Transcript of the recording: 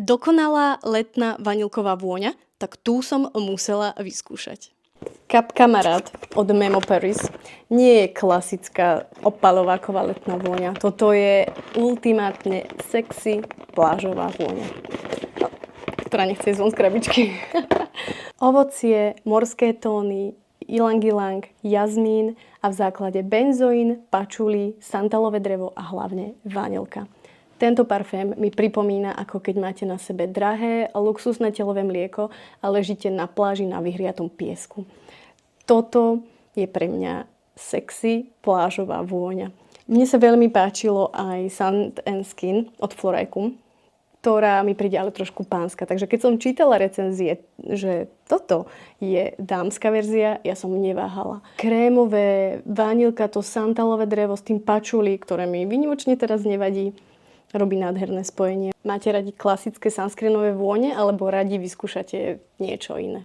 Dokonalá letná vanilková vôňa, tak tú som musela vyskúšať. Cup Kamarát od Memo Paris nie je klasická opalováková letná vôňa. Toto je ultimátne sexy plážová vôňa, ktorá nechce ísť von z krabičky. Ovocie, morské tóny, ylang-ylang, jazmín a v základe benzoín, pačuli, sandalové drevo a hlavne vanilka. Tento parfém mi pripomína, ako keď máte na sebe drahé a luxusné telové mlieko a ležíte na pláži na vyhriatom piesku. Toto je pre mňa sexy plážová vôňa. Mne sa veľmi páčilo aj Sand and Skin od Floréku, ktorá mi príde ale trošku pánska. Takže keď som čítala recenzie, že toto je dámska verzia, ja som neváhala. Krémové, vanilka, to sandalové drevo s tým pačuli, ktoré mi výnimočne teraz nevadí, robí nádherné spojenie. Máte radi klasické sunscreenové vône alebo radi vyskúšate niečo iné?